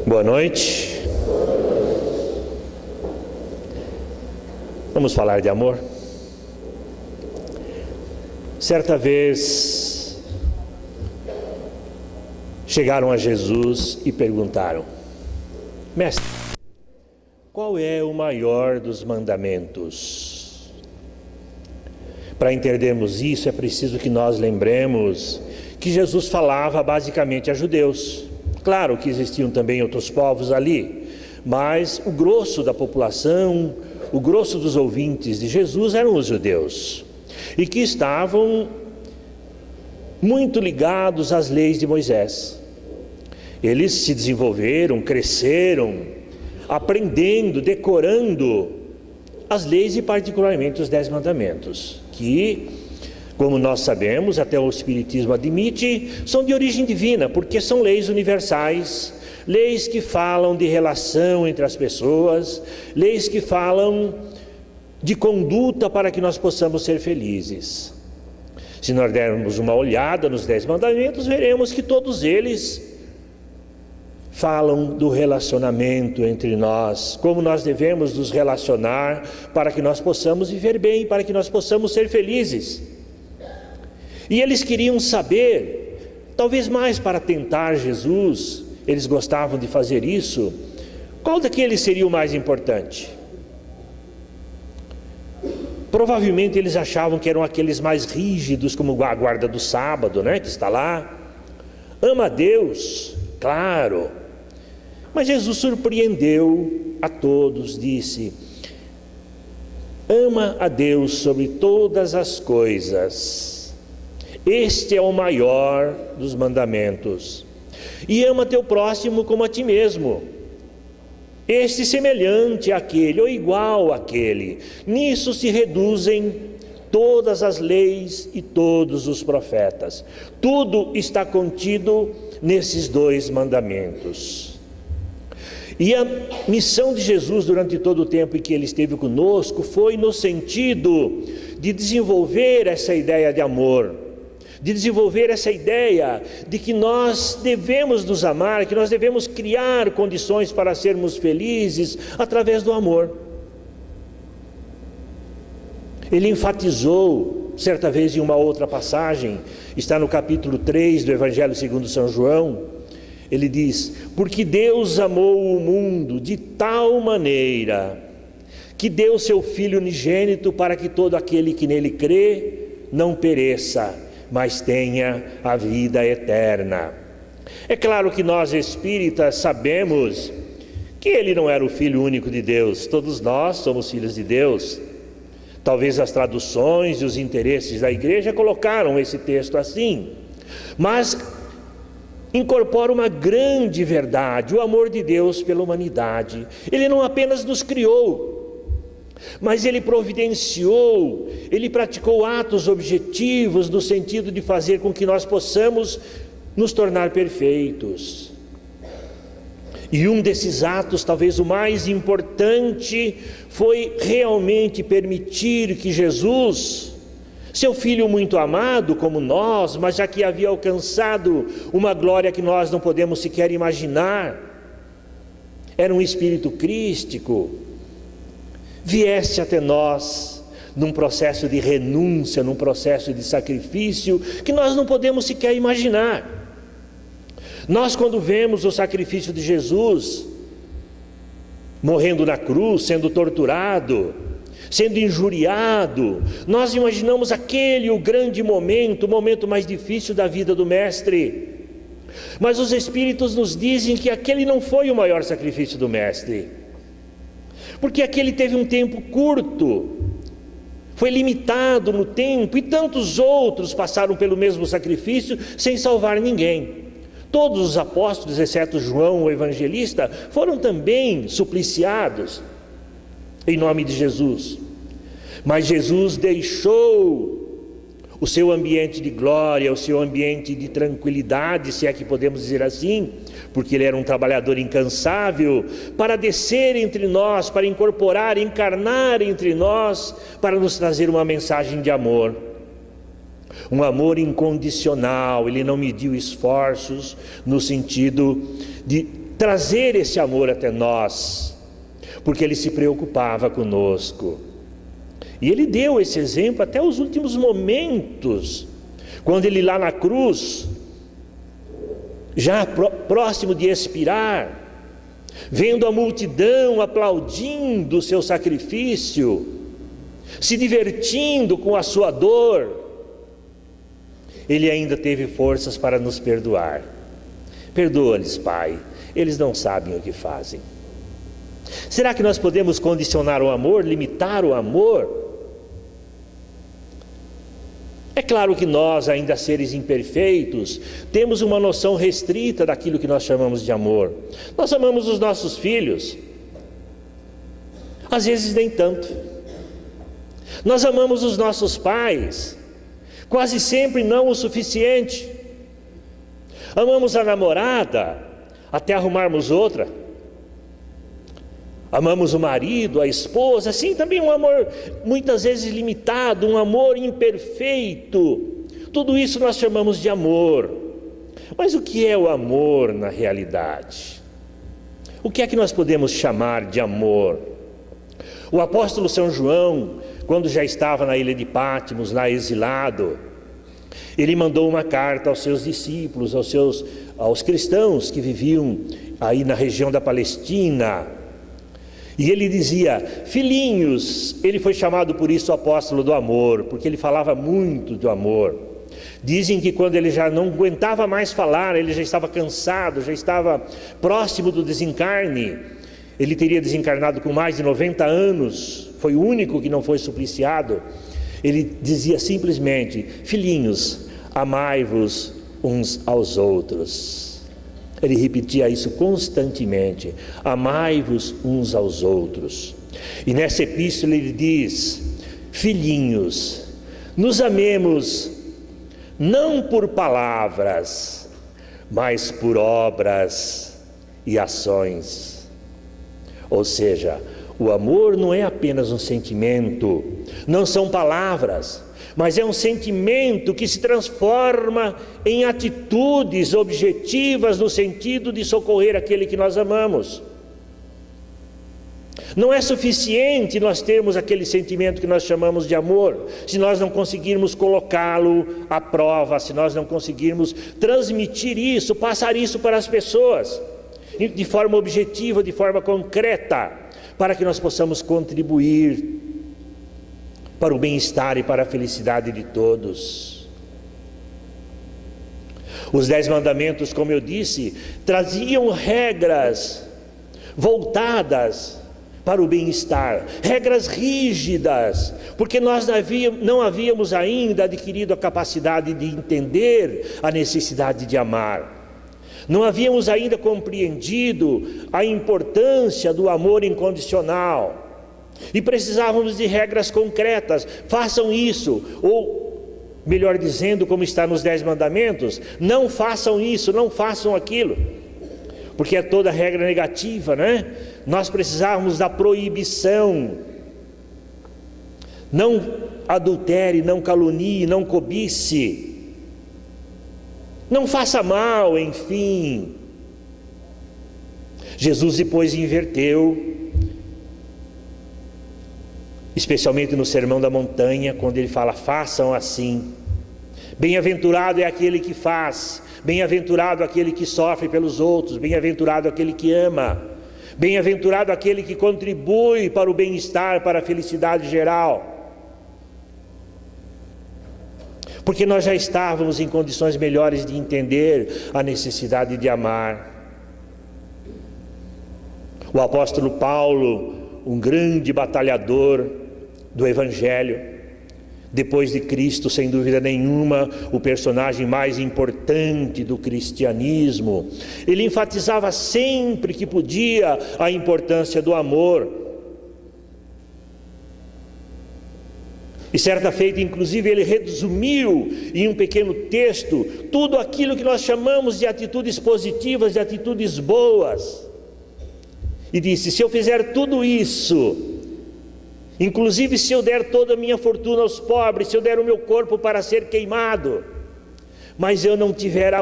Boa noite. Vamos falar de amor. Certa vez chegaram a Jesus e perguntaram: Mestre, qual é o maior dos mandamentos? Para entendermos isso, é preciso que nós lembremos que Jesus falava basicamente a judeus. Claro que existiam também outros povos ali, mas o grosso da população, o grosso dos ouvintes de Jesus eram os judeus, e que estavam muito ligados às leis de Moisés. Eles se desenvolveram, cresceram, aprendendo, decorando as leis e particularmente os 10 mandamentos, que, como nós sabemos, até o Espiritismo admite, são de origem divina, porque são leis universais, leis que falam de relação entre as pessoas, leis que falam de conduta para que nós possamos ser felizes. Se nós dermos uma olhada nos 10 mandamentos, veremos que todos eles falam do relacionamento entre nós, como nós devemos nos relacionar para que nós possamos viver bem, para que nós possamos ser felizes. E eles queriam saber, talvez mais para tentar Jesus, eles gostavam de fazer isso, qual daqueles seria o mais importante? Provavelmente eles achavam que eram aqueles mais rígidos, como a guarda do sábado, que está lá. Ama a Deus, claro. Mas Jesus surpreendeu a todos, disse: ama a Deus sobre todas as coisas. Este é o maior dos mandamentos. E ama teu próximo como a ti mesmo. Este semelhante àquele ou igual àquele. Nisso se reduzem todas as leis e todos os profetas. Tudo está contido nesses 2 mandamentos. E a missão de Jesus durante todo o tempo em que ele esteve conosco foi no sentido de desenvolver essa ideia de amor, de desenvolver essa ideia de que nós devemos nos amar, que nós devemos criar condições para sermos felizes através do amor. Ele enfatizou, certa vez em uma outra passagem, está no capítulo 3 do Evangelho segundo São João, ele diz: porque Deus amou o mundo de tal maneira que deu seu Filho unigênito para que todo aquele que nele crê não pereça, mas tenha a vida eterna. É claro que nós espíritas sabemos que ele não era o Filho único de Deus, todos nós somos filhos de Deus. Talvez as traduções e os interesses da igreja colocaram esse texto assim, mas incorpora uma grande verdade, o amor de Deus pela humanidade. Ele não apenas nos criou, mas ele providenciou, ele praticou atos objetivos no sentido de fazer com que nós possamos nos tornar perfeitos. E um desses atos, talvez o mais importante, foi realmente permitir que Jesus, seu Filho muito amado como nós, mas já que havia alcançado uma glória que nós não podemos sequer imaginar, era um Espírito crístico, viesse até nós num processo de renúncia, num processo de sacrifício que nós não podemos sequer imaginar. Nós, quando vemos o sacrifício de Jesus morrendo na cruz, sendo torturado, sendo injuriado, nós imaginamos aquele o grande momento, o momento mais difícil da vida do Mestre. Mas os Espíritos nos dizem que aquele não foi o maior sacrifício do Mestre, porque aquele teve um tempo curto, foi limitado no tempo, e tantos outros passaram pelo mesmo sacrifício sem salvar ninguém. Todos os apóstolos, exceto João, o evangelista, foram também supliciados em nome de Jesus. Mas Jesus deixou o seu ambiente de glória, o seu ambiente de tranquilidade, se é que podemos dizer assim, porque ele era um trabalhador incansável, para descer entre nós, para incorporar, encarnar entre nós, para nos trazer uma mensagem de amor. Um amor incondicional. Ele não mediu esforços no sentido de trazer esse amor até nós, porque Ele se preocupava conosco. E Ele deu esse exemplo até os últimos momentos, quando Ele lá na cruz, já próximo de expirar, vendo a multidão aplaudindo o seu sacrifício, se divertindo com a sua dor, Ele ainda teve forças para nos perdoar. Perdoa-lhes, Pai, eles não sabem o que fazem. Será que nós podemos condicionar o amor, limitar o amor? É claro que nós, ainda seres imperfeitos, temos uma noção restrita daquilo que nós chamamos de amor. Nós amamos os nossos filhos, às vezes nem tanto. Nós amamos os nossos pais, quase sempre não o suficiente. Amamos a namorada, até arrumarmos outra. Amamos o marido, a esposa, sim, também um amor muitas vezes limitado, um amor imperfeito. Tudo isso nós chamamos de amor. Mas o que é o amor na realidade? O que é que nós podemos chamar de amor? O apóstolo São João, quando já estava na ilha de Patmos, lá exilado, ele mandou uma carta aos seus discípulos, aos cristãos que viviam aí na região da Palestina. E ele dizia: filhinhos, ele foi chamado por isso apóstolo do amor, porque ele falava muito do amor. Dizem que quando ele já não aguentava mais falar, ele já estava cansado, já estava próximo do desencarne. Ele teria desencarnado com mais de 90 anos, foi o único que não foi supliciado. Ele dizia simplesmente: filhinhos, amai-vos uns aos outros. Ele repetia isso constantemente: amai-vos uns aos outros. E nessa epístola ele diz: filhinhos, nos amemos não por palavras, mas por obras e ações. Ou seja, o amor não é apenas um sentimento, não são palavras, mas é um sentimento que se transforma em atitudes objetivas no sentido de socorrer aquele que nós amamos. Não é suficiente nós termos aquele sentimento que nós chamamos de amor, se nós não conseguirmos colocá-lo à prova, se nós não conseguirmos transmitir isso, passar isso para as pessoas, de forma objetiva, de forma concreta, para que nós possamos contribuir para o bem-estar e para a felicidade de todos. Os 10 mandamentos, como eu disse, traziam regras voltadas para o bem-estar, regras rígidas, porque nós não havíamos ainda adquirido a capacidade de entender a necessidade de amar. Não havíamos ainda compreendido a importância do amor incondicional. E precisávamos de regras concretas: façam isso, ou melhor dizendo, como está nos 10 mandamentos, não façam isso, não façam aquilo, porque é toda regra negativa, né? Nós precisávamos da proibição: não adultere, não calunie, não cobice, não faça mal, enfim. Jesus depois inverteu, especialmente no Sermão da Montanha, quando ele fala: façam assim. Bem-aventurado é aquele que faz, bem-aventurado aquele que sofre pelos outros, bem-aventurado aquele que ama, bem-aventurado aquele que contribui para o bem-estar, para a felicidade geral. Porque nós já estávamos em condições melhores de entender a necessidade de amar. O apóstolo Paulo, um grande batalhador do Evangelho, depois de Cristo, sem dúvida nenhuma, o personagem mais importante do cristianismo, ele enfatizava sempre que podia a importância do amor. E certa feita, inclusive, ele resumiu em um pequeno texto tudo aquilo que nós chamamos de atitudes positivas, de atitudes boas. E disse: se eu fizer tudo isso, inclusive se eu der toda a minha fortuna aos pobres, se eu der o meu corpo para ser queimado, mas eu não tiver